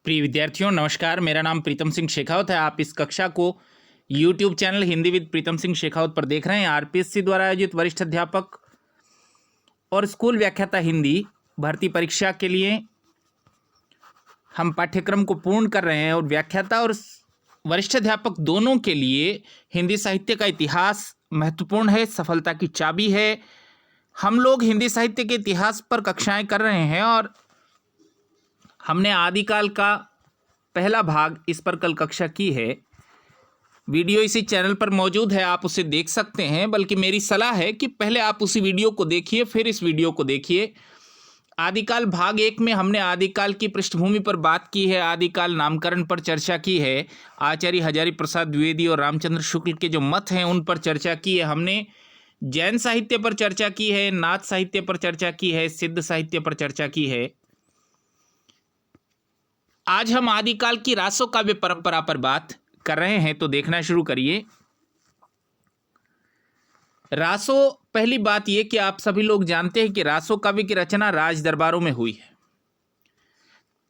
प्रिय विद्यार्थियों नमस्कार। मेरा नाम प्रीतम सिंह शेखावत है। आप इस कक्षा को YouTube channel Hindi with Pritam Singh Shekhawat पर देख रहे हैं। आरपीएससी द्वारा आयोजित वरिष्ठ अध्यापक और स्कूल व्याख्याता हिंदी भर्ती परीक्षा के लिए हम पाठ्यक्रम को पूर्ण कर रहे हैं और व्याख्याता और वरिष्ठ अध्यापक दोनों के लिए हिंदी साहित्य का इतिहास महत्वपूर्ण है, सफलता की चाबी है। हम लोग हिंदी साहित्य के इतिहास पर कक्षाएं कर रहे हैं और हमने आदिकाल का पहला भाग इस पर कल कक्षा की है। वीडियो इसी चैनल पर मौजूद है, आप उसे देख सकते हैं। बल्कि मेरी सलाह है कि पहले आप उसी वीडियो को देखिए, फिर इस वीडियो को देखिए। आदिकाल भाग 1 में हमने आदिकाल की पृष्ठभूमि पर बात की है, आदिकाल नामकरण पर चर्चा की है, आचार्य हजारी प्रसाद द्विवेदी और रामचंद्र शुक्ल के जो मत हैं उन पर चर्चा की है। हमने जैन साहित्य पर चर्चा की है, नाथ साहित्य पर चर्चा की है, सिद्ध साहित्य पर चर्चा की है। आज हम आदिकाल की रासो काव्य परंपरा पर बात कर रहे हैं, तो देखना शुरू करिए। रासो, पहली बात यह कि आप सभी लोग जानते हैं कि रासो काव्य की रचना राज दरबारों में हुई है।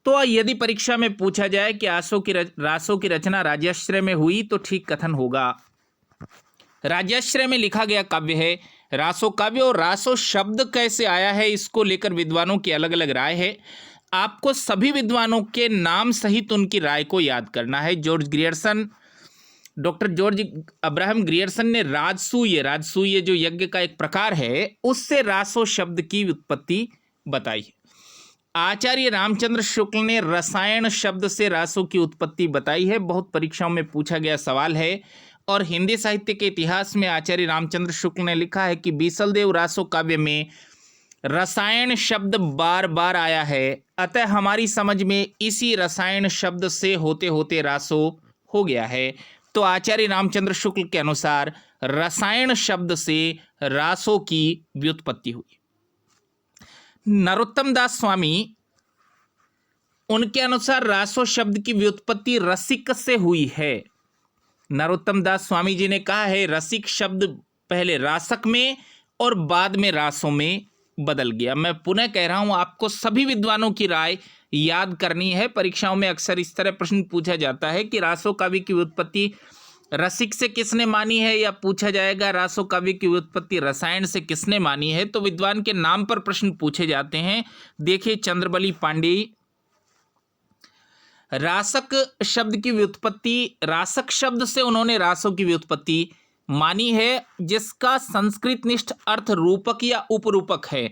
तो यदि परीक्षा में पूछा जाए कि रासो की रचना राजाश्रय में हुई तो ठीक कथन होगा। राजाश्रय में लिखा गया काव्य है रासो काव्य। और रासो शब्द कैसे आया है इसको लेकर विद्वानों की अलग अलग राय है। आपको सभी विद्वानों के नाम सहित उनकी राय को याद करना है। डॉक्टर जॉर्ज अब्राहम ग्रियर्सन ने राजसूय जो यज्ञ का एक प्रकार है उससे रासो शब्द की उत्पत्ति बताई है। आचार्य रामचंद्र शुक्ल ने रसायन शब्द से रासो की उत्पत्ति बताई है। बहुत परीक्षाओं में पूछा गया सवाल है। और हिंदी साहित्य के इतिहास में आचार्य रामचंद्र शुक्ल ने लिखा है कि बीसलदेव रासो काव्य में रसायन शब्द बार बार आया है, अतः हमारी समझ में इसी रसायन शब्द से होते होते रासो हो गया है। तो आचार्य रामचंद्र शुक्ल के अनुसार रसायन शब्द से रासो की व्युत्पत्ति हुई। नरोत्तम दास स्वामी, उनके अनुसार रासो शब्द की व्युत्पत्ति रसिक से हुई है। नरोत्तम दास स्वामी जी ने कहा है रसिक शब्द पहले रासक में और बाद में रासों में बदल गया। मैं पुनः कह रहा हूं, आपको सभी विद्वानों की राय याद करनी है। परीक्षाओं में अक्सर इस तरह प्रश्न पूछा जाता है कि रासो काव्य की व्युत्पत्ति रसिक से किसने मानी है, या पूछा जाएगा रासो काव्य की व्युत्पत्ति रसायन से किसने मानी है। तो विद्वान के नाम पर प्रश्न पूछे जाते हैं। देखिए चंद्रबली पांडेय, रासक शब्द की व्युत्पत्ति, रासक शब्द से उन्होंने रासो की व्युत्पत्ति मानी है, जिसका संस्कृत निष्ठ अर्थ रूपक या उपरूपक है।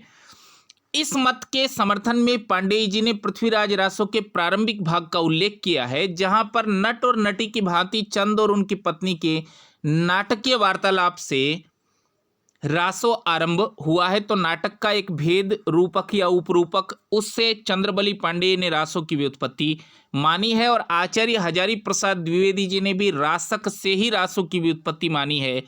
इस मत के समर्थन में पांडेय जी ने पृथ्वीराज रासो के प्रारंभिक भाग का उल्लेख किया है, जहां पर नट और नटी की भांति चंद और उनकी पत्नी के नाटकीय वार्तालाप से रासो आरंभ हुआ है। तो नाटक का एक भेद रूपक या उपरूपक, उससे चंद्रबली पांडेय ने रासो की व्युत्पत्ति मानी है। और आचार्य हजारी प्रसाद द्विवेदी जी ने भी रासक से ही रासो की व्युत्पत्ति मानी है।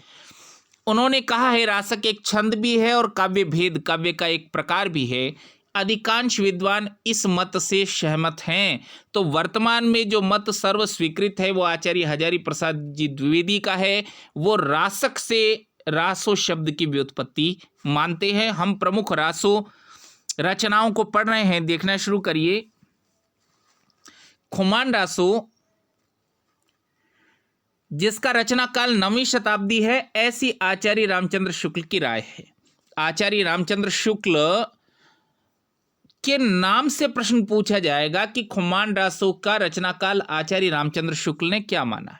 उन्होंने कहा है रासक एक छंद भी है और काव्य भेद, काव्य का एक प्रकार भी है। अधिकांश विद्वान इस मत से सहमत हैं। तो वर्तमान में जो मत सर्व स्वीकृत है वो आचार्य हजारी प्रसाद जी द्विवेदी का है। वो रासक से रासो शब्द की व्युत्पत्ति मानते हैं। हम प्रमुख रासो रचनाओं को पढ़ रहे हैं, देखना शुरू करिए। खुमान रासो, जिसका रचना काल 9वीं शताब्दी है, ऐसी आचार्य रामचंद्र शुक्ल की राय है। आचार्य रामचंद्र शुक्ल के नाम से प्रश्न पूछा जाएगा कि खुमान रासो का रचना काल आचार्य रामचंद्र शुक्ल ने क्या माना है।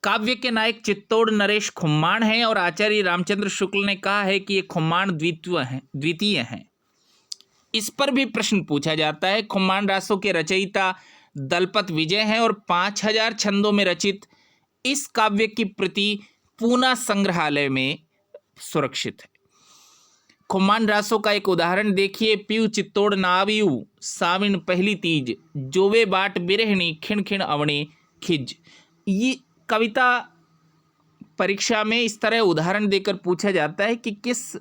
काव्य के नायक चित्तौड़ नरेश खुम्माण हैं और आचार्य रामचंद्र शुक्ल ने कहा है कि ये खुम्माण द्वितीय हैं। इस पर भी प्रश्न पूछा जाता है। खुम्माण रासो के रचयिता दलपत विजय हैं और 5000 छंदों में रचित इस काव्य की प्रति पूना संग्रहालय में सुरक्षित है। खुम्माण रासो का एक उदाहरण देखिए। पीऊ चित्तौड़ नावियू साविन पहली तीज, जोवे बाट बिरहणी खिण खिण अवणे खिज। ये कविता परीक्षा में इस तरह उदाहरण देकर पूछा जाता है कि किस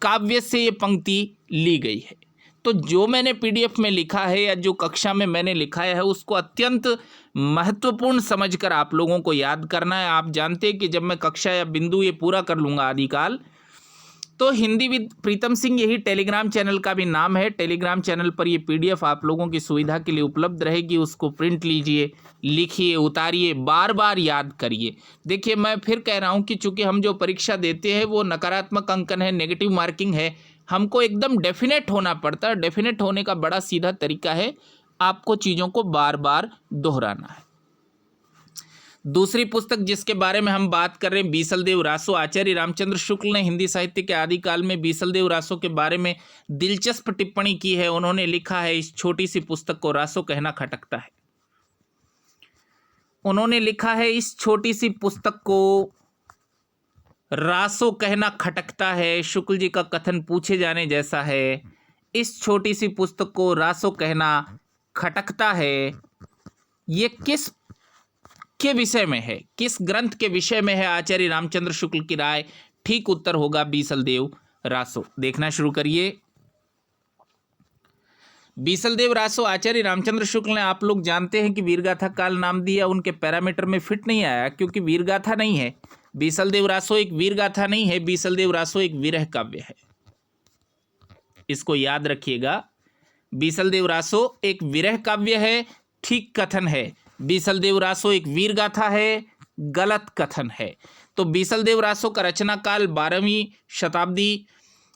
काव्य से ये पंक्ति ली गई है। तो जो मैंने पीडीएफ में लिखा है या जो कक्षा में मैंने लिखाया है उसको अत्यंत महत्वपूर्ण समझकर आप लोगों को याद करना है। आप जानते हैं कि जब मैं कक्षा या बिंदु ये पूरा कर लूँगा आदिकाल, तो हिंदी विद प्रीतम सिंह यही टेलीग्राम चैनल का भी नाम है। टेलीग्राम चैनल पर ये PDF आप लोगों की सुविधा के लिए उपलब्ध रहेगी। उसको प्रिंट लीजिए, लिखिए, उतारिए, बार बार याद करिए। देखिए, मैं फिर कह रहा हूँ कि चूंकि हम जो परीक्षा देते हैं वो नकारात्मक अंकन है, नेगेटिव मार्किंग है, हमको एकदम डेफिनेट होना पड़ता है। डेफिनेट होने का बड़ा सीधा तरीका है, आपको चीज़ों को बार बार दोहराना है। दूसरी पुस्तक जिसके बारे में हम बात कर रहे हैं, बीसलदेव रासो। आचार्य रामचंद्र शुक्ल ने हिंदी साहित्य के आदिकाल में बीसलदेव रासो के बारे में दिलचस्प टिप्पणी की है। उन्होंने लिखा है, इस छोटी सी पुस्तक को रासो कहना खटकता है। उन्होंने लिखा है, इस छोटी सी पुस्तक को रासो कहना खटकता है। शुक्ल जी का कथन पूछे जाने जैसा है। इस छोटी सी पुस्तक को रासो कहना खटकता है। ये किस के विषय में है, किस ग्रंथ के विषय में है आचार्य रामचंद्र शुक्ल की राय? ठीक उत्तर होगा बीसलदेव रासो। देखना शुरू करिए। बीसलदेव रासो आचार्य रामचंद्र शुक्ल ने, आप लोग जानते हैं कि वीरगाथा काल नाम दिया, उनके पैरामीटर में फिट नहीं आया क्योंकि वीरगाथा नहीं है। बीसलदेव रासो एक वीरगाथा नहीं है, बीसलदेव रासो एक विरह काव्य है। इसको याद रखिएगा, बीसलदेव रासो एक विरह काव्य है। ठीक कथन है। बीसलदेव रासो एक वीर गाथा है, गलत कथन है। तो बीसलदेव रासो का रचना काल 12वीं शताब्दी,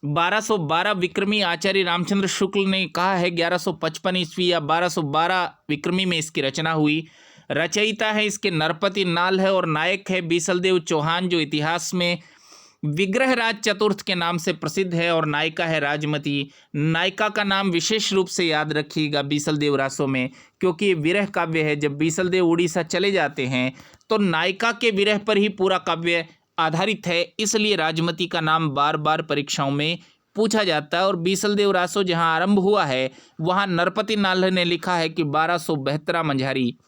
1212 विक्रमी। आचार्य रामचंद्र शुक्ल ने कहा है 1155 ईस्वी या 1212 विक्रमी में इसकी रचना हुई। रचयिता है इसके नरपति नाल है और नायक है बीसलदेव चौहान, जो इतिहास में विग्रहराज चतुर्थ के नाम से प्रसिद्ध है, और नायिका है राजमती। नायिका का नाम विशेष रूप से याद रखिएगा बीसलदेव रासो में, क्योंकि ये विरह काव्य है। जब बीसलदेव उड़ीसा चले जाते हैं तो नायिका के विरह पर ही पूरा काव्य आधारित है, इसलिए राजमती का नाम बार बार परीक्षाओं में पूछा जाता है। और बीसलदेव रासो जहाँ आरंभ हुआ है वहाँ नरपति नाल ने लिखा है कि 1272 मंझारी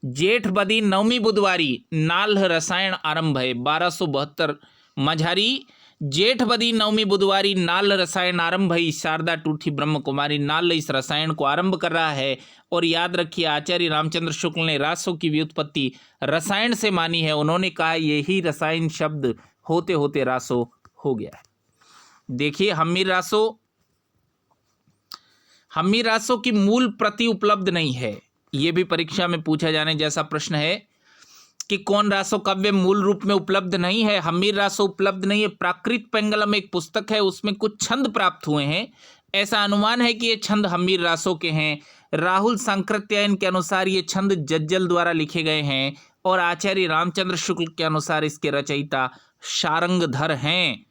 जेठ बदी नवमी बुधवारी नाल रसायन आरंभ है। 1272 मझारी जेठ बदी नवमी बुधवारी नाल रसायन आरंभ है। शारदा टूठी ब्रह्म कुमारी नाल इस रसायन को आरंभ कर रहा है। और याद रखिए, आचार्य रामचंद्र शुक्ल ने रासो की व्युत्पत्ति रसायन से मानी है। उन्होंने कहा यही रसायन शब्द होते होते रासो हो गया है। देखिए, हम्मीर रासो की मूल प्रति उपलब्ध नहीं है। ये भी परीक्षा में पूछा जाने जैसा प्रश्न है कि कौन रासो काव्य मूल रूप में उपलब्ध नहीं है। हम्मीर रासो उपलब्ध नहीं है। प्राकृत पेंगलम एक पुस्तक है, उसमें कुछ छंद प्राप्त हुए हैं। ऐसा अनुमान है कि ये छंद हम्मीर रासो के हैं। राहुल सांकृत्यायन के अनुसार ये छंद जज्जल द्वारा लिखे गए हैं, और आचार्य रामचंद्र शुक्ल के अनुसार इसके रचयिता शारंगधर हैं।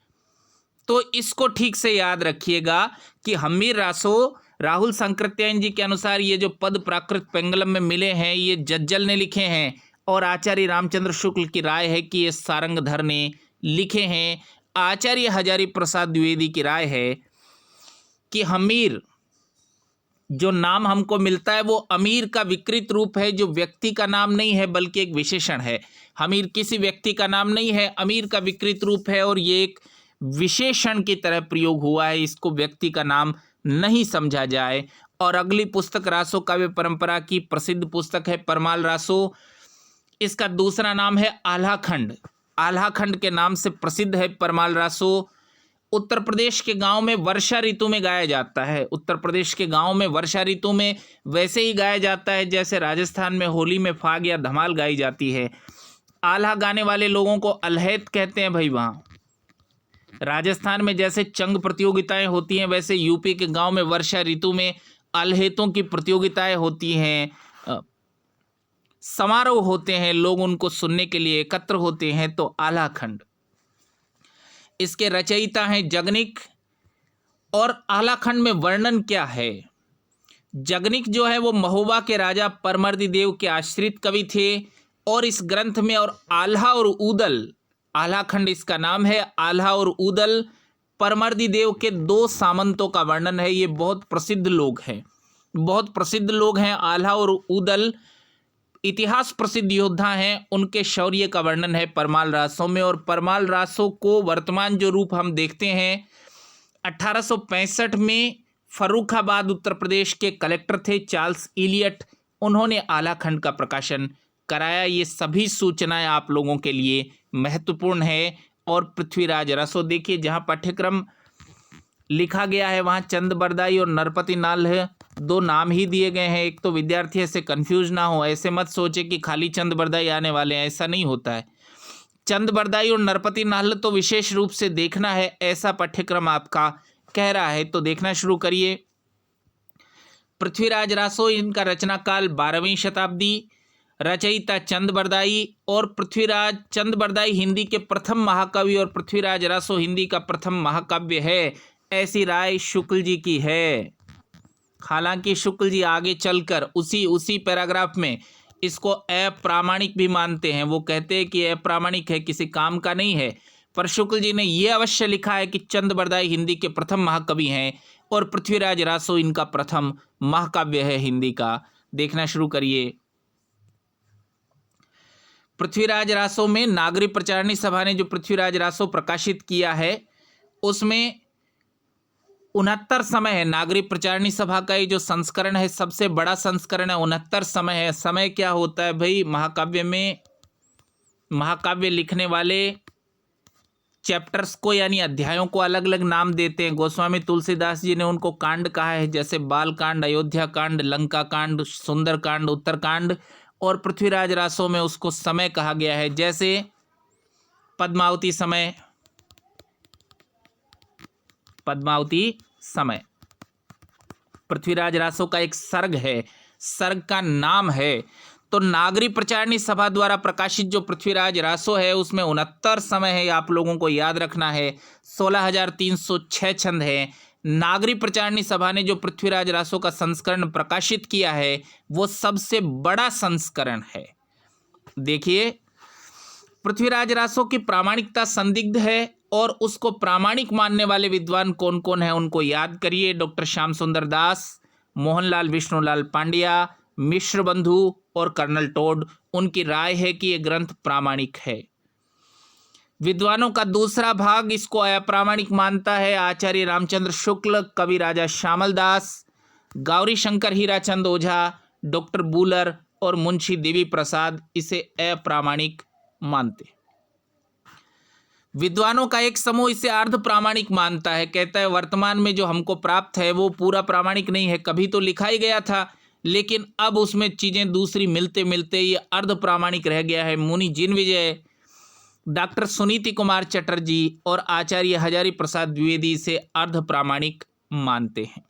तो इसको ठीक से याद रखिएगा कि हम्मीर रासो राहुल सांकृत्यायन जी के अनुसार ये जो पद प्राकृत पेंगलम में मिले हैं ये जज्जल ने लिखे हैं, और आचार्य रामचंद्र शुक्ल की राय है कि ये सारंगधर ने लिखे हैं। आचार्य हजारी प्रसाद द्विवेदी की राय है कि हम्मीर जो नाम हमको मिलता है वो अमीर का विकृत रूप है, जो व्यक्ति का नाम नहीं है बल्कि एक विशेषण है। हम्मीर किसी व्यक्ति का नाम नहीं है, अमीर का विकृत रूप है, और ये एक विशेषण की तरह प्रयोग हुआ है। इसको व्यक्ति का नाम नहीं समझा जाए। और अगली पुस्तक रासो काव्य परंपरा की प्रसिद्ध पुस्तक है परमाल रासो। इसका दूसरा नाम है आल्हाखंड। आल्हाखंड के नाम से प्रसिद्ध है परमाल रासो। उत्तर प्रदेश के गांव में वर्षा ऋतु में गाया जाता है। उत्तर प्रदेश के गांव में वर्षा ऋतु में वैसे ही गाया जाता है जैसे राजस्थान में होली में फाग या धमाल गाई जाती है। आल्हा गाने वाले लोगों को अल्हैत कहते हैं भाई। वहाँ राजस्थान में जैसे चंग प्रतियोगिताएं होती हैं, वैसे यूपी के गांव में वर्षा ऋतु में अल्हेतों की प्रतियोगिताएं होती हैं, समारोह होते हैं, लोग उनको सुनने के लिए एकत्र होते हैं। तो आल्हाखंड, इसके रचयिता हैं जगनिक। और आल्हाखंड में वर्णन क्या है? जगनिक जो है वो महोबा के राजा परमर्दी देव के आश्रित कवि थे, और इस ग्रंथ में और आल्हा और ऊदल, आल्हाखंड इसका नाम है, आल्हा और ऊदल परमर्दी देव के 2 सामंतों का वर्णन है। ये बहुत प्रसिद्ध लोग हैं, बहुत प्रसिद्ध लोग हैं। आल्हा और ऊदल इतिहास प्रसिद्ध योद्धा हैं, उनके शौर्य का वर्णन है परमाल रासो में। और परमाल रासो को वर्तमान जो रूप हम देखते हैं, 1865 में फर्रुखाबाद उत्तर प्रदेश के कलेक्टर थे चार्ल्स इलियट, उन्होंने आल्हाखंड का प्रकाशन कराया। ये सभी सूचनाएं आप लोगों के लिए महत्वपूर्ण है। और पृथ्वीराज रासो। देखिए जहाँ पाठ्यक्रम लिखा गया है वहाँ चंद बरदाई और नरपति नाल है, दो नाम ही दिए गए हैं। एक तो विद्यार्थी ऐसे कंफ्यूज ना हो, ऐसे मत सोचे कि खाली चंद बरदाई आने वाले हैं, ऐसा नहीं होता है। चंद बरदाई और नरपति नाल तो विशेष रूप से देखना है, ऐसा पाठ्यक्रम आपका कह रहा है। तो देखना शुरू करिए। पृथ्वीराज रासो, इनका रचना काल 12वीं शताब्दी, रचयिता चंद बरदाई। और पृथ्वीराज चंद बरदाई हिंदी के प्रथम महाकवि और पृथ्वीराज रासो हिंदी का प्रथम महाकाव्य है, ऐसी राय शुक्ल जी की है। हालांकि शुक्ल जी आगे चलकर उसी पैराग्राफ में इसको अप्रामाणिक भी मानते हैं। वो कहते हैं कि अप्रामाणिक है, किसी काम का नहीं है। पर शुक्ल जी ने यह अवश्य लिखा है कि चंद बरदाई हिंदी के प्रथम महाकवि हैं और पृथ्वीराज रासो इनका प्रथम महाकाव्य है हिंदी का। देखना शुरू करिए। पृथ्वीराज रासो में नागरी प्रचारणी सभा ने जो पृथ्वीराज रासो प्रकाशित किया है उसमें 69 समय है। नागरी प्रचारणी सभा का ये जो संस्करण है सबसे बड़ा संस्करण है, 69 समय है। समय क्या होता है भाई, महाकाव्य में महाकाव्य लिखने वाले चैप्टर्स को यानी अध्यायों को अलग अलग नाम देते हैं। गोस्वामी तुलसीदास जी ने उनको कांड कहा है, जैसे बाल कांड, अयोध्या कांड, लंका कांड, सुंदर कांड, उत्तर कांड। और पृथ्वीराज रासो में उसको समय कहा गया है, जैसे पद्मावती समय, पद्मावती समय पृथ्वीराज रासो का एक सर्ग है, सर्ग का नाम है। तो नागरी प्रचारणी सभा द्वारा प्रकाशित जो पृथ्वीराज रासो है उसमें 69 समय है, आप लोगों को याद रखना है। 16,306 छंद है। नागरी प्रचारणी सभा ने जो पृथ्वीराज रासो का संस्करण प्रकाशित किया है वो सबसे बड़ा संस्करण है। देखिए, पृथ्वीराज रासो की प्रामाणिकता संदिग्ध है और उसको प्रामाणिक मानने वाले विद्वान कौन कौन है उनको याद करिए। डॉक्टर श्याम सुंदर दास, मोहनलाल विष्णुलाल पांड्या, मिश्र बंधु और कर्नल टोड। उनकी राय है कि यह ग्रंथ प्रामाणिक है। विद्वानों का दूसरा भाग इसको अप्रामाणिक मानता है। आचार्य रामचंद्र शुक्ल, कवि राजा श्यामल दास, गौरी शंकर हीराचंद ओझा, डॉक्टर बूलर और मुंशी देवी प्रसाद इसे अप्रामाणिक मानते। विद्वानों का एक समूह इसे अर्ध प्रामाणिक मानता है, कहता है वर्तमान में जो हमको प्राप्त है वो पूरा प्रामाणिक नहीं है, कभी तो लिखा ही गया था लेकिन अब उसमें चीज़ें दूसरी मिलते मिलते ये अर्ध प्रामाणिक रह गया है। मुनि जिनविजय, डॉक्टर सुनीति कुमार चटर्जी और आचार्य हजारी प्रसाद द्विवेदी इसे अर्ध प्रामाणिक मानते हैं।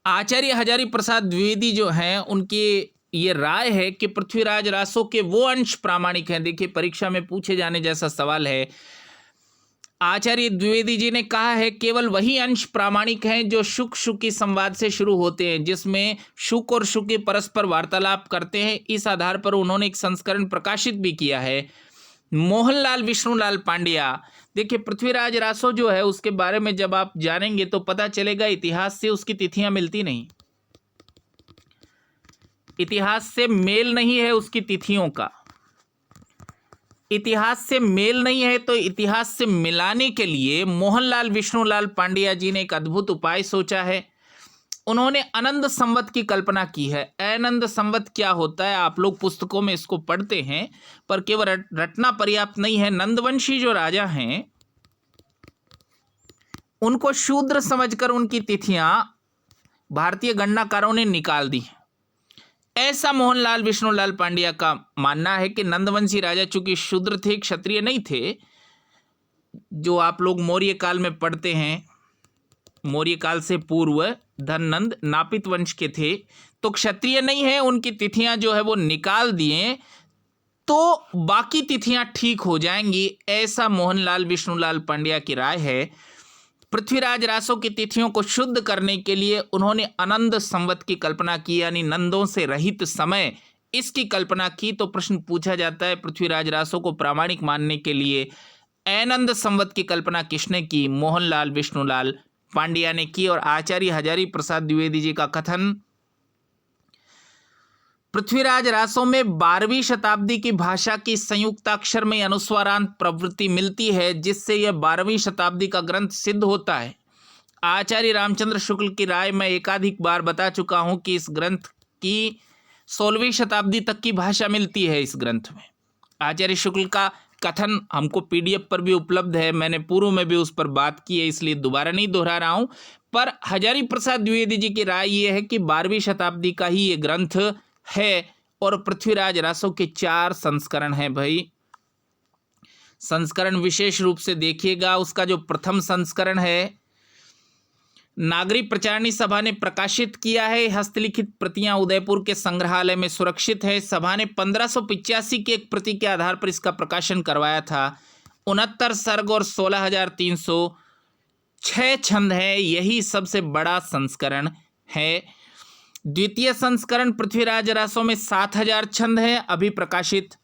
आचार्य हजारी प्रसाद द्विवेदी जो हैं उनकी ये राय है कि पृथ्वीराज रासो के वो अंश प्रामाणिक हैं। देखिए, परीक्षा में पूछे जाने जैसा सवाल है। आचार्य द्विवेदी जी ने कहा है केवल वही अंश प्रामाणिक हैं जो शुक शुकी संवाद से शुरू होते हैं, जिसमें शुक और शुकी परस्पर वार्तालाप करते हैं। इस आधार पर उन्होंने एक संस्करण प्रकाशित भी किया है। मोहनलाल विष्णुलाल पांड्या, देखिए पृथ्वीराज रासो जो है उसके बारे में जब आप जानेंगे तो पता चलेगा इतिहास से उसकी तिथियां मिलती नहीं, इतिहास से मेल नहीं है उसकी तिथियों का। इतिहास से मेल नहीं है तो इतिहास से मिलाने के लिए मोहनलाल विष्णुलाल पांड्या जी ने एक अद्भुत उपाय सोचा है। उन्होंने आनंद संवत की कल्पना की है। आनंद संवत क्या होता है, आप लोग पुस्तकों में इसको पढ़ते हैं पर केवल रटना पर्याप्त नहीं है। नंदवंशी जो राजा हैं उनको शूद्र समझकर उनकी तिथियां भारतीय गणनाकारों ने निकाल दी। ऐसा मोहनलाल विष्णुलाल पांड्या का मानना है कि नंदवंशी राजा चूंकि शूद्र थे, क्षत्रिय नहीं थे, जो आप लोग मौर्य काल में पढ़ते हैं, मौर्य काल से पूर्व धननंद नापित वंश के थे, तो क्षत्रिय नहीं है, उनकी तिथियां जो है वो निकाल दिए तो बाकी तिथियां ठीक हो जाएंगी। ऐसा मोहनलाल विष्णुलाल पांड्या की राय है। पृथ्वीराज रासो की तिथियों को शुद्ध करने के लिए उन्होंने आनंद संवत की कल्पना की, यानी नंदों से रहित समय, इसकी कल्पना की। तो प्रश्न पूछा जाता है पृथ्वीराज रासो को प्रामाणिक मानने के लिए आनंद संवत की कल्पना किसने की? मोहनलाल विष्णुलाल पांड्या ने की। और आचार्य हजारी प्रसाद द्विवेदी जी का कथन, पृथ्वीराज रासो में 12वीं शताब्दी की भाषा की संयुक्ताक्षर में अनुस्वारांत प्रवृत्ति मिलती है, जिससे यह 12वीं शताब्दी का ग्रंथ सिद्ध होता है। आचार्य रामचंद्र शुक्ल की राय मैं एकाधिक बार बता चुका हूं कि इस ग्रंथ की 16वीं शताब्दी तक की भाषा मिलती है। इस ग्रंथ में आचार्य शुक्ल का कथन हमको पीडीएफ पर भी उपलब्ध है, मैंने पूर्व में भी उस पर बात की है, इसलिए दोबारा नहीं दोहरा रहा हूं। पर हजारी प्रसाद द्विवेदी जी की राय ये है कि 12वीं शताब्दी का ही ये ग्रंथ है और पृथ्वीराज रासो के 4 संस्करण हैं भाई। संस्करण विशेष रूप से देखिएगा, उसका जो प्रथम संस्करण है नागरिक प्रचारणी सभा ने प्रकाशित किया है। हस्तलिखित प्रतियां उदयपुर के संग्रहालय में सुरक्षित है। सभा ने 1585 की एक प्रति के आधार पर इसका प्रकाशन करवाया था। 69 सर्ग और 16,306 छंद है। यही सबसे बड़ा संस्करण है। द्वितीय संस्करण पृथ्वीराज रासो में 7,000 छंद है, अभी प्रकाशित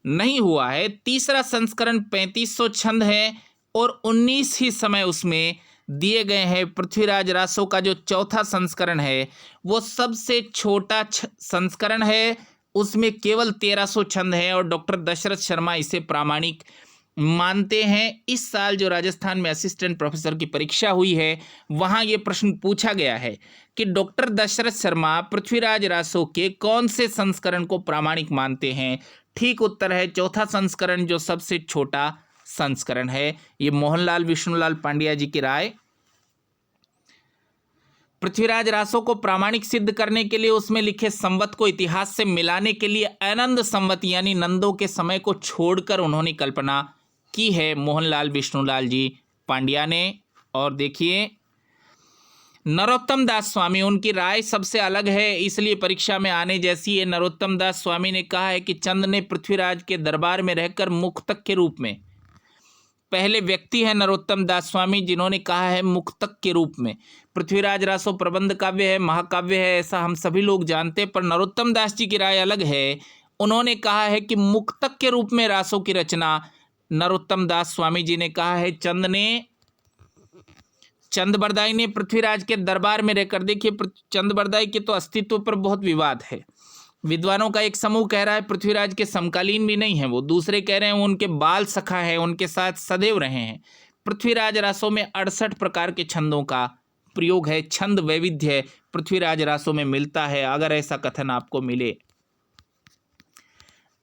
नहीं हुआ है। तीसरा संस्करण 3500 छंद है और 19 ही समय उसमें दिए गए हैं। पृथ्वीराज रासो का जो चौथा संस्करण है वो सबसे छोटा संस्करण है, उसमें केवल 1300 छंद है और डॉक्टर दशरथ शर्मा इसे प्रामाणिक मानते हैं। इस साल जो राजस्थान में असिस्टेंट प्रोफेसर की परीक्षा हुई है वहाँ ये प्रश्न पूछा गया है कि डॉक्टर दशरथ शर्मा पृथ्वीराज रासो के कौन से संस्करण को प्रामाणिक मानते हैं। ठीक उत्तर है चौथा संस्करण जो सबसे छोटा संस्करण है। ये मोहनलाल विष्णुलाल पांड्या जी की राय। पृथ्वीराज रासो को प्रामाणिक सिद्ध करने के लिए उसमें लिखे संवत को इतिहास से मिलाने के लिए आनंद संवत यानी नंदों के समय को छोड़कर उन्होंने कल्पना की है, मोहनलाल विष्णुलाल जी पांड्या ने। और देखिए नरोत्तम दास स्वामी, उनकी राय सबसे अलग है इसलिए परीक्षा में आने जैसी है। नरोत्तम दास स्वामी ने कहा है कि चंद ने पृथ्वीराज के दरबार में रहकर मुक्तक के रूप में, पहले व्यक्ति हैं नरोत्तम दास स्वामी जिन्होंने कहा है मुक्तक के रूप में। पृथ्वीराज रासो प्रबंध काव्य है, महाकाव्य है, ऐसा हम सभी लोग जानते हैं, पर नरोत्तम दास जी की राय अलग है। उन्होंने कहा है कि मुक्तक के रूप में रासो की रचना नरोत्तम दास स्वामी जी ने कहा है। चंद बरदाई ने पृथ्वीराज के दरबार में रहकर, देखिए चंद बरदाई के तो अस्तित्व पर बहुत विवाद है। विद्वानों का एक समूह कह रहा है पृथ्वीराज के समकालीन भी नहीं है वो, दूसरे कह रहे हैं वो उनके बाल सखा है, उनके साथ सदैव रहे हैं। पृथ्वीराज रासो में 68 प्रकार के छंदों का प्रयोग है, छंद वैविध्य पृथ्वीराज रासो में मिलता है। अगर ऐसा कथन आपको मिले,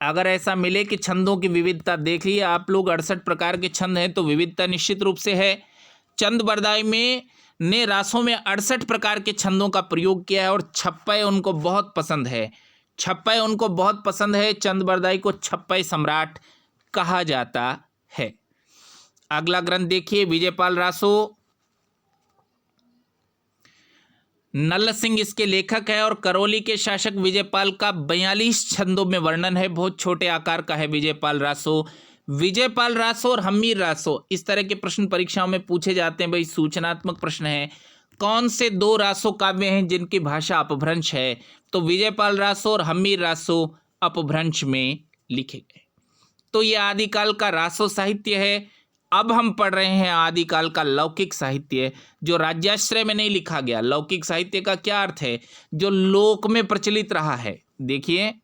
अगर ऐसा मिले कि छंदों की विविधता, देखिए आप लोग 68 प्रकार के छंद हैं तो विविधता निश्चित रूप से है। चंद बरदाई में ने रासों में 68 प्रकार के छंदों का प्रयोग किया है और छप्पय उनको बहुत पसंद है। छप्पय उनको बहुत पसंद है। चंद बरदाई को छप्पय सम्राट कहा जाता है। अगला ग्रंथ देखिए विजयपाल रासो, नल्ल सिंह इसके लेखक है और करौली के शासक विजयपाल का 42 छंदों में वर्णन है। बहुत छोटे आकार का है विजयपाल रासो। विजयपाल रासो और हम्मीर रासो, इस तरह के प्रश्न परीक्षाओं में पूछे जाते हैं भाई, सूचनात्मक प्रश्न है। कौन से 2 रासो काव्य हैं जिनकी भाषा अपभ्रंश है? तो विजयपाल रासो और हम्मीर रासो अपभ्रंश में लिखे गए। तो ये आदिकाल का रासो साहित्य है। अब हम पढ़ रहे हैं आदिकाल का लौकिक साहित्य जो राज्याश्रय में नहीं लिखा गया। लौकिक साहित्य का क्या अर्थ है? जो लोक में प्रचलित रहा है। देखिए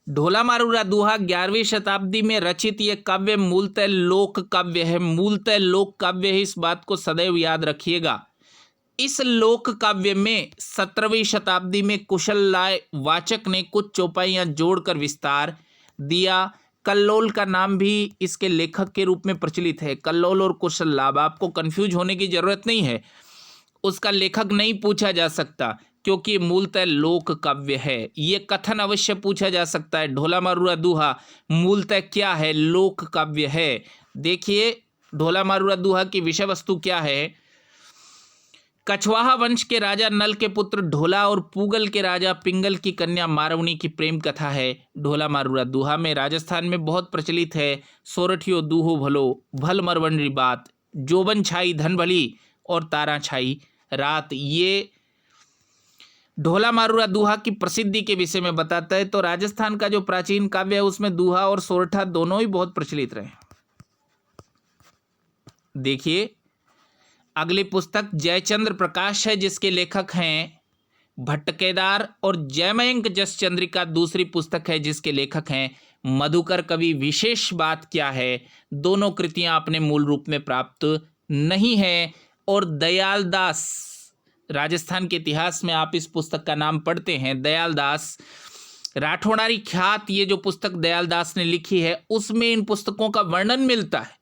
ढोला मारूरा दुहा 11वीं शताब्दी में रचित यह काव्य मूलतः लोक काव्य है। मूलतः लोक काव्य है, इस बात को सदैव याद रखिएगा। इस लोक काव्य में 17वीं शताब्दी में कुशललाय वाचक ने कुछ चौपाइयां जोड़कर विस्तार दिया। कल्लोल का नाम भी इसके लेखक के रूप में प्रचलित है। कल्लोल और कुशललाभ, आपको कंफ्यूज होने की जरूरत नहीं है, उसका लेखक नहीं पूछा जा सकता क्योंकि मूलतः लोक काव्य है। ये कथन अवश्य पूछा जा सकता है, ढोला मारूरा दुहा मूलतः क्या है? लोक काव्य है। देखिए ढोला मारूरा दुहा की विषय वस्तु क्या है? कछवाहा वंश के राजा नल के पुत्र ढोला और पूगल के राजा पिंगल की कन्या मारवनी की प्रेम कथा है। ढोला मारूरा दुहा में राजस्थान में बहुत प्रचलित है। सोरठियो दूहो भलो भल मरवंडी बात, जोबन छाई धन भली और तारा छाई रात, ये ढोला मारूरा दुहा की प्रसिद्धि के विषय में बताता है। तो राजस्थान का जो प्राचीन काव्य है उसमें दुहा और सोरठा दोनों ही बहुत प्रचलित रहे। देखिए अगली पुस्तक जयचंद्र प्रकाश है जिसके लेखक हैं भट्टकेदार, और जयमयंक जस चंद्रिका दूसरी पुस्तक है जिसके लेखक हैं मधुकर कवि। विशेष बात क्या है? दोनों कृतियां अपने मूल रूप में प्राप्त नहीं है। और दयाल दास, राजस्थान के इतिहास में आप इस पुस्तक का नाम पढ़ते हैं, दयाल दास राठौड़ारी ख्यात ये जो पुस्तक दयालदास ने लिखी है उसमें इन पुस्तकों का वर्णन मिलता है।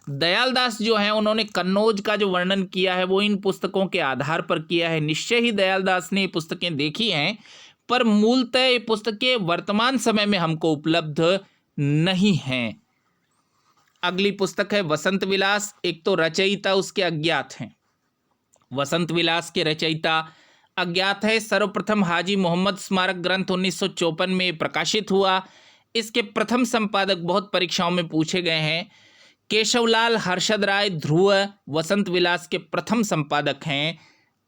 दयालदास जो है उन्होंने कन्नौज का जो वर्णन किया है वो इन पुस्तकों के आधार पर किया है। निश्चय ही दयालदास ने ये पुस्तकें देखी हैं, पर मूलतः ये पुस्तकें वर्तमान समय में हमको उपलब्ध नहीं हैं। अगली पुस्तक है वसंत विलास। एक तो रचयिता उसके अज्ञात हैं, वसंत विलास के रचयिता अज्ञात है। सर्वप्रथम हाजी मोहम्मद स्मारक ग्रंथ 1954 में प्रकाशित हुआ। इसके प्रथम संपादक बहुत परीक्षाओं में पूछे गए हैं। केशवलाल हर्षद राय ध्रुव वसंत विलास के प्रथम संपादक हैं।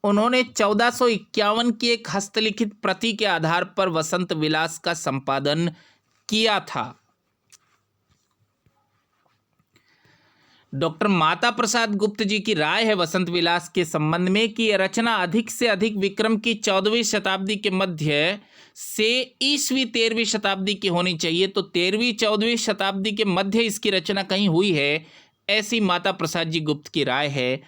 उन्होंने 1451 की एक हस्तलिखित प्रति के आधार पर वसंत विलास का संपादन किया था। डॉक्टर माता प्रसाद गुप्त जी की राय है वसंत विलास के संबंध में कि यह रचना अधिक से अधिक विक्रम की 14वीं शताब्दी के मध्य से ईस्वी 13वीं शताब्दी की होनी चाहिए। तो 13वीं 14वीं शताब्दी के मध्य इसकी रचना कहीं हुई है, ऐसी माता प्रसाद जी गुप्त की राय है।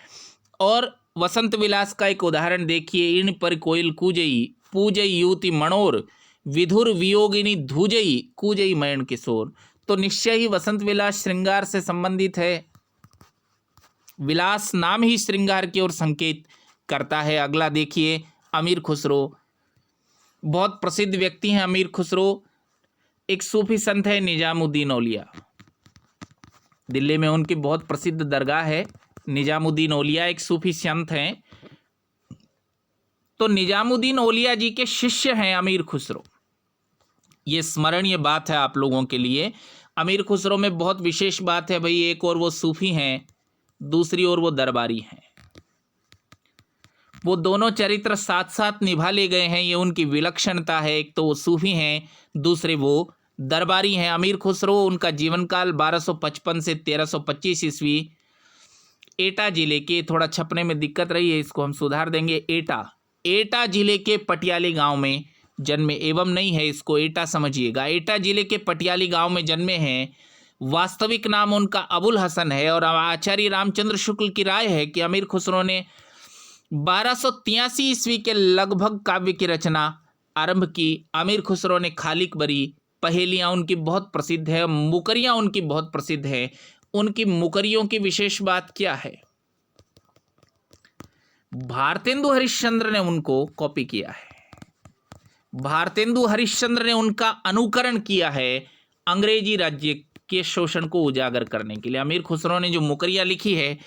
और वसंत विलास का एक उदाहरण देखिए। इन पर कोयल कूजई पूजई युति मनोर विधुर वियोगिनी धूजई कूजई मयण किशोर। तो निश्चय ही वसंत विलास श्रृंगार से संबंधित है। विलास नाम ही श्रृंगार की ओर संकेत करता है। अगला देखिए अमीर खुसरो। बहुत प्रसिद्ध व्यक्ति हैं अमीर खुसरो। एक सूफी संत है निजामुद्दीन औलिया। दिल्ली में उनकी बहुत प्रसिद्ध दरगाह है। निजामुद्दीन औलिया एक सूफी संत हैं। तो निजामुद्दीन औलिया जी के शिष्य हैं अमीर खुसरो। ये स्मरणीय बात है आप लोगों के लिए। अमीर खुसरो में बहुत विशेष बात है भाई, एक और वो सूफी हैं, दूसरी ओर वो दरबारी हैं। वो दोनों चरित्र साथ साथ निभा ले गए हैं, ये उनकी विलक्षणता है। एक तो वो सूफी हैं, दूसरे वो दरबारी हैं। अमीर खुसरो, उनका जीवन काल 1255 से 1325 ईस्वी। एटा जिले के, थोड़ा छपने में दिक्कत रही है, इसको हम सुधार देंगे। एटा जिले के पटियाली गांव में जन्मे, एवं नहीं है, इसको एटा समझिएगा। एटा जिले के पटियाली गांव में जन्मे हैं। वास्तविक नाम उनका अबुल हसन है। और आचार्य रामचंद्र शुक्ल की राय है कि अमीर खुसरो ने 1283 ईस्वी के लगभग काव्य की रचना आरंभ की। अमीर खुसरो ने खालिक बरी, पहेलियाँ उनकी बहुत प्रसिद्ध है, मुकरियाँ उनकी बहुत प्रसिद्ध है। उनकी मुकरियों की विशेष बात क्या है? भारतेंदु हरिश्चंद्र ने उनको कॉपी किया है। भारतेंदु हरिश्चंद्र ने उनका अनुकरण किया है अंग्रेजी राज्य के शोषण को उजागर करने के लिए। अमीर खुसरो ने जो मुकरियाँ लिखी है,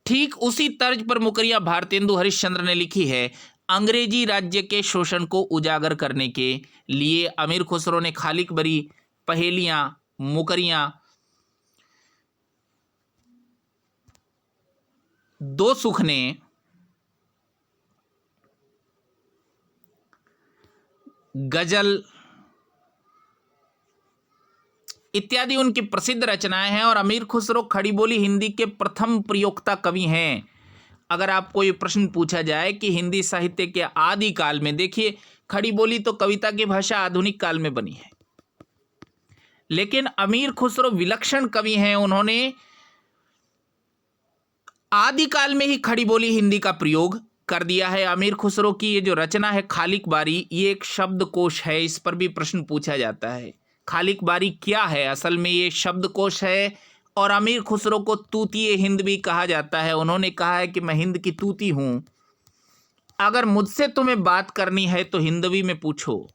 ठीक उसी तर्ज पर मुकरियाँ भारतेंदु हरिश्चंद्र ने लिखी है अंग्रेजी राज्य के शोषण को उजागर करने के लिए। अमीर खुसरो ने खालिक बरी, पहेलियाँ, मुकरियाँ, दो सुखने, गजल इत्यादि उनकी प्रसिद्ध रचनाएं हैं। और अमीर खुसरो खड़ी बोली हिंदी के प्रथम प्रयोक्ता कवि हैं। अगर आपको ये प्रश्न पूछा जाए कि हिंदी साहित्य के आदि काल में, देखिए खड़ी बोली तो कविता की भाषा आधुनिक काल में बनी है, लेकिन अमीर खुसरो विलक्षण कवि हैं। उन्होंने आदि काल में ही खड़ी बोली हिंदी का प्रयोग कर दिया है। अमीर खुसरो की ये जो रचना है खालिक बारी, ये एक शब्दकोश है। इस पर भी प्रश्न पूछा जाता है, खालिक बारी क्या है? असल में ये शब्दकोश है। और अमीर खुसरो को तूतीए हिंद भी कहा जाता है। उन्होंने कहा है कि मैं हिंद की तूती हूँ, अगर मुझसे तुम्हें बात करनी है तो हिंदवी में पूछो।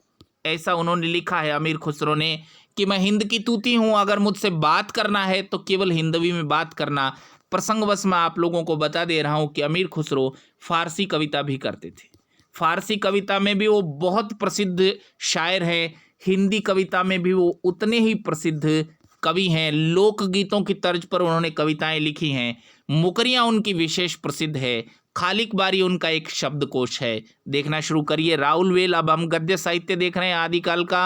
ऐसा उन्होंने लिखा है अमीर खुसरो ने कि मैं हिंद की तूती हूँ, अगर मुझसे बात करना है तो केवल हिंदवी में बात करना। प्रसंगवश मैं आप लोगों को बता दे रहा हूँ कि अमीर खुसरो फारसी कविता भी करते थे। फारसी कविता में भी वो बहुत प्रसिद्ध शायर हैं, हिंदी कविता में भी वो उतने ही प्रसिद्ध कवि हैं। लोकगीतों की तर्ज पर उन्होंने कविताएं लिखी हैं। मुकरियाँ उनकी विशेष प्रसिद्ध है। खालिक बारी उनका एक शब्दकोश है। देखना शुरू करिए राउल वेल। अब हम गद्य साहित्य देख रहे हैं आदिकाल का।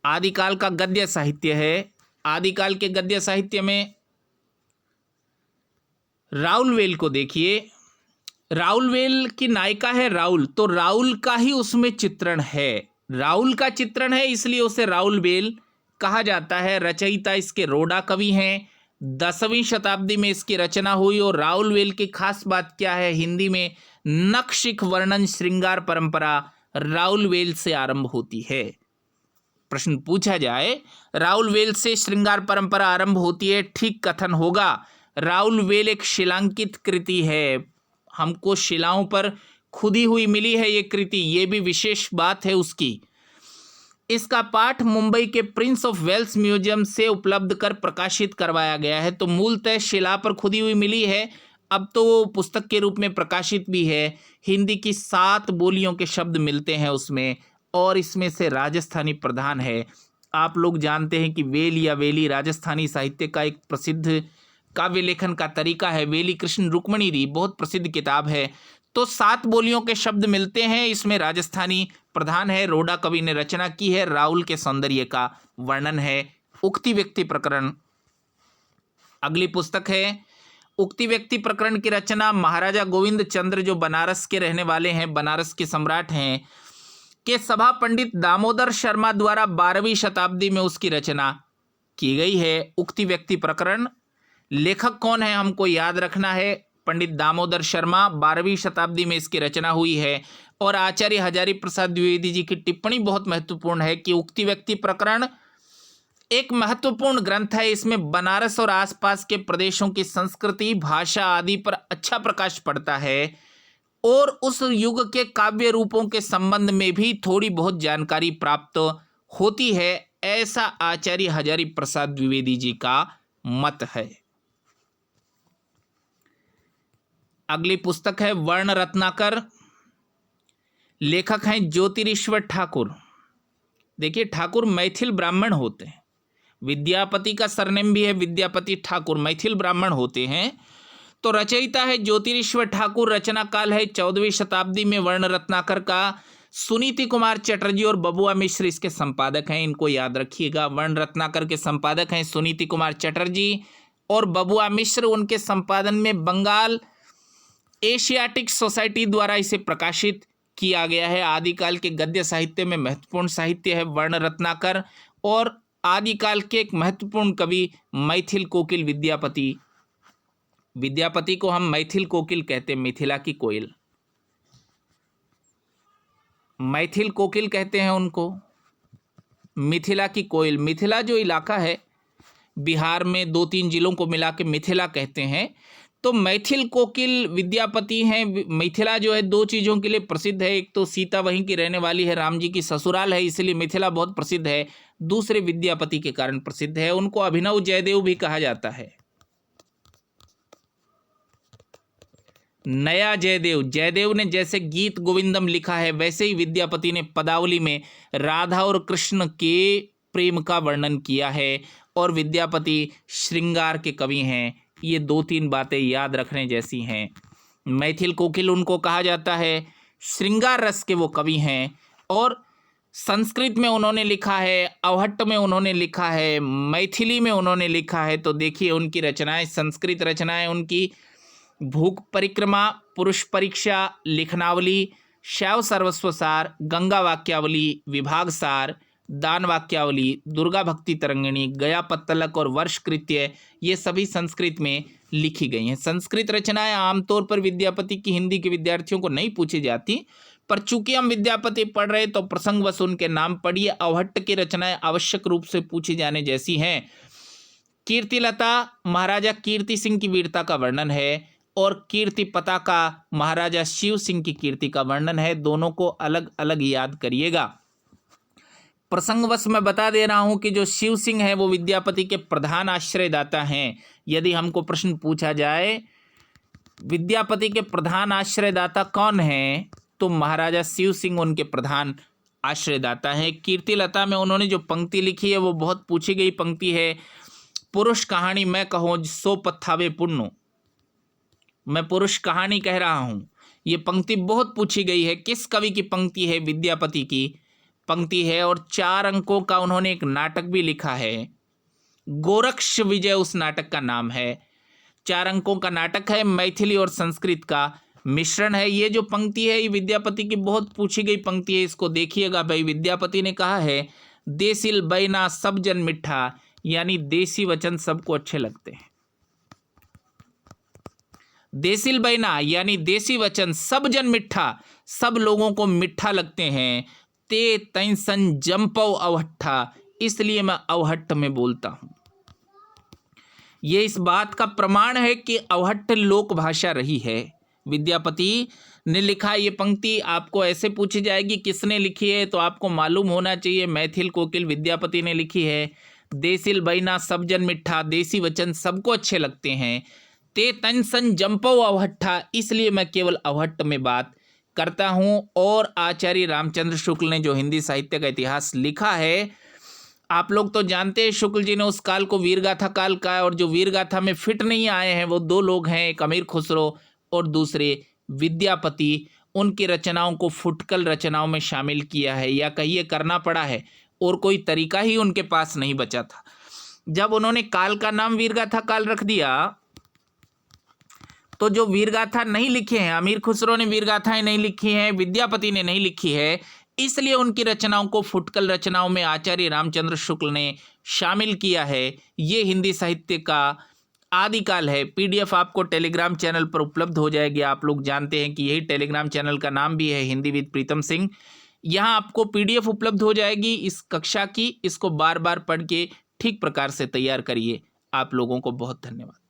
आदिकाल का गद्य साहित्य है। आदिकाल के गद्य साहित्य में राउल वेल को देखिए। राउल वेल की नायिका है राउल, तो राउल का ही उसमें चित्रण है। राउल का चित्रण है, इसलिए उसे राउल वेल कहा जाता है। रचयिता इसके रोडा कवि हैं। 10वीं शताब्दी में इसकी रचना हुई। और राउल वेल की खास बात क्या है? हिंदी में नक्शिख वर्णन श्रृंगार परंपरा राउलवेल से आरंभ होती है। प्रश्न पूछा जाए राउलवेल से श्रृंगार परंपरा आरंभ होती है, ठीक कथन होगा। राउलवेल एक शिलांकित कृति है, हमको शिलाओं पर खुदी हुई मिली है ये कृति, ये भी विशेष बात है उसकी। इसका पाठ मुंबई के प्रिंस ऑफ वेल्स म्यूजियम से उपलब्ध कर प्रकाशित करवाया गया है। तो मूलतः शिला पर खुदी हुई मिली है, अब तो वो पुस्तक के रूप में प्रकाशित भी है। हिंदी की 7 बोलियों के शब्द मिलते हैं उसमें, और इसमें से राजस्थानी प्रधान है। आप लोग जानते हैं कि वेल या वेली राजस्थानी साहित्य का एक प्रसिद्ध काव्य लेखन का तरीका है। वेली कृष्ण रुक्मणी री बहुत प्रसिद्ध किताब है। तो 7 बोलियों के शब्द मिलते हैं, इसमें राजस्थानी प्रधान है। रोडा कवि ने रचना की है, राहुल के सौंदर्य का वर्णन है। उक्ति व्यक्ति प्रकरण अगली पुस्तक है। उक्ति व्यक्ति प्रकरण की रचना महाराजा गोविंद चंद्र, जो बनारस के रहने वाले हैं, बनारस के सम्राट हैं, के सभा पंडित दामोदर शर्मा द्वारा 12वीं शताब्दी में उसकी रचना की गई है। उक्ति व्यक्ति प्रकरण लेखक कौन है हमको याद रखना है, पंडित दामोदर शर्मा, 12वीं शताब्दी में इसकी रचना हुई है। और आचार्य हजारी प्रसाद द्विवेदी जी की टिप्पणी बहुत महत्वपूर्ण है कि उक्ति व्यक्ति प्रकरण एक महत्वपूर्ण ग्रंथ है। इसमें बनारस और आसपास के प्रदेशों की संस्कृति, भाषा आदि पर अच्छा प्रकाश पड़ता है, और उस युग के काव्य रूपों के संबंध में भी थोड़ी बहुत जानकारी प्राप्त होती है, ऐसा आचार्य हजारी प्रसाद द्विवेदी जी का मत है। अगली पुस्तक है वर्ण रत्नाकर, लेखक हैं ज्योतिरीश्वर ठाकुर। देखिए, ठाकुर मैथिल ब्राह्मण होते हैं, विद्यापति का सरनेम भी है विद्यापति ठाकुर, मैथिल ब्राह्मण होते हैं। तो रचयिता है ज्योतिरीश्वर ठाकुर, रचना काल है 14वीं शताब्दी में। वर्ण रत्नाकर का सुनीति कुमार चटर्जी और बबुआ मिश्र इसके संपादक हैं, इनको याद रखिएगा। वर्ण रत्नाकर के संपादक हैं सुनीति कुमार चटर्जी और बबुआ मिश्र, उनके संपादन में बंगाल एशियाटिक सोसाइटी द्वारा इसे प्रकाशित किया गया है। आदिकाल के गद्य साहित्य में महत्वपूर्ण साहित्य है वर्ण रत्नाकर, और आदिकाल के एक महत्वपूर्ण कवि मैथिल कोकिल विद्यापति, विद्यापति को हम मैथिल कोकिल कहते हैं, मिथिला की कोयल, मैथिल कोकिल कहते हैं उनको, मिथिला की कोयल। मिथिला जो इलाका है बिहार में 2-3 जिलों को मिला के मिथिला कहते हैं। तो मैथिल कोकिल विद्यापति हैं। मिथिला जो है 2 चीज़ों के लिए प्रसिद्ध है, एक तो सीता वहीं की रहने वाली है, राम जी की ससुराल है, इसलिए मिथिला बहुत प्रसिद्ध है। दूसरे विद्यापति के कारण प्रसिद्ध है, उनको अभिनव जयदेव भी कहा जाता है। नया जयदेव, जयदेव ने जैसे गीत गोविंदम लिखा है, वैसे ही विद्यापति ने पदावली में राधा और कृष्ण के प्रेम का वर्णन किया है, और विद्यापति श्रृंगार के कवि हैं। ये 2-3 बातें याद रखने जैसी हैं। मैथिल कोकिल उनको कहा जाता है, श्रृंगार रस के वो कवि हैं, और संस्कृत में उन्होंने लिखा है, अवहट्ट में उन्होंने लिखा है, मैथिली में उन्होंने लिखा है। तो देखिए उनकी रचनाएं, संस्कृत रचनाएं उनकी भूख परिक्रमा, पुरुष परीक्षा, लिखनावली, शैव सर्वस्व सार, गंगा वाक्यावली, विभाग सार, दान वाक्यावली, दुर्गा भक्ति तरंगिणी, गया पत्तलक और वर्ष कृत्य, ये सभी संस्कृत में लिखी गई हैं। संस्कृत रचनाएं आमतौर पर विद्यापति की हिंदी के विद्यार्थियों को नहीं पूछी जाती, पर चूंकि हम विद्यापति पढ़ रहे तो प्रसंगवश उनके नाम पढ़िए। अवहट्ट की रचनाएं आवश्यक रूप से पूछी जाने जैसी हैं। कीर्तिलता महाराजा कीर्ति सिंह की वीरता का वर्णन है, और कीर्ति पताका महाराजा शिव सिंह की कीर्ति का वर्णन है। दोनों को अलग अलग याद करिएगा। प्रसंगवश मैं बता दे रहा हूं कि जो शिव सिंह है वो विद्यापति के प्रधान आश्रयदाता हैं। यदि हमको प्रश्न पूछा जाए विद्यापति के प्रधान आश्रयदाता कौन हैं, तो महाराजा शिव सिंह उनके प्रधान आश्रयदाता हैं। कीर्तिलता में उन्होंने जो पंक्ति लिखी है वो बहुत पूछी गई पंक्ति है, पुरुष कहानी मैं कहूँ सो पत्थावे पुण्य, मैं पुरुष कहानी कह रहा हूँ। ये पंक्ति बहुत पूछी गई है। किस कवि की पंक्ति है? विद्यापति की पंक्ति है। और 4 अंकों का उन्होंने एक नाटक भी लिखा है, गोरक्ष विजय उस नाटक का नाम है। 4 अंकों का नाटक है, मैथिली और संस्कृत का मिश्रण है। ये जो पंक्ति है ये विद्यापति की बहुत पूछी गई पंक्ति है, इसको देखिएगा भाई। विद्यापति ने कहा है, देसिल बैना सब जन मिठा, यानी देसी वचन सबको अच्छे लगते हैं। देसिल बैना यानी देसी वचन सब जन मिठा, सब लोगों को मिठा लगते हैं। ते तैसन जंपो अवहट्ठा, इसलिए मैं अवहट्ठ में बोलता हूं। ये इस बात का प्रमाण है कि अवहट्ठ लोक भाषा रही है। विद्यापति ने लिखा ये पंक्ति आपको ऐसे पूछी जाएगी किसने लिखी है, तो आपको मालूम होना चाहिए मैथिल कोकिल विद्यापति ने लिखी है। देसिल बैना सब जन मिठा, देसी वचन सबको अच्छे लगते हैं। ते तन सन जंपो अवहट्ठा, इसलिए मैं केवल अवहट्ठ में बात करता हूं। और आचार्य रामचंद्र शुक्ल ने जो हिंदी साहित्य का इतिहास लिखा है, आप लोग तो जानते हैं शुक्ल जी ने उस काल को वीरगाथा काल कहा, और जो वीरगाथा में फिट नहीं आए हैं वो दो लोग हैं, एक अमीर खुसरो और दूसरे विद्यापति। उनकी रचनाओं को फुटकल रचनाओं में शामिल किया है, या कहिए करना पड़ा है, और कोई तरीका ही उनके पास नहीं बचा था। जब उन्होंने काल का नाम वीरगाथा काल रख दिया, तो जो वीरगाथा नहीं लिखे हैं, अमीर खुसरो ने वीरगाथाएं नहीं लिखी हैं, विद्यापति ने नहीं लिखी है, इसलिए उनकी रचनाओं को फुटकल रचनाओं में आचार्य रामचंद्र शुक्ल ने शामिल किया है। ये हिंदी साहित्य का आदिकाल है। पीडीएफ आपको टेलीग्राम चैनल पर उपलब्ध हो जाएगी। आप लोग जानते हैं कि यही टेलीग्राम चैनल का नाम भी है हिंदी विद प्रीतम सिंह। यहाँ आपको पीडीएफ उपलब्ध हो जाएगी इस कक्षा की। इसको बार बार पढ़ के ठीक प्रकार से तैयार करिए। आप लोगों को बहुत धन्यवाद।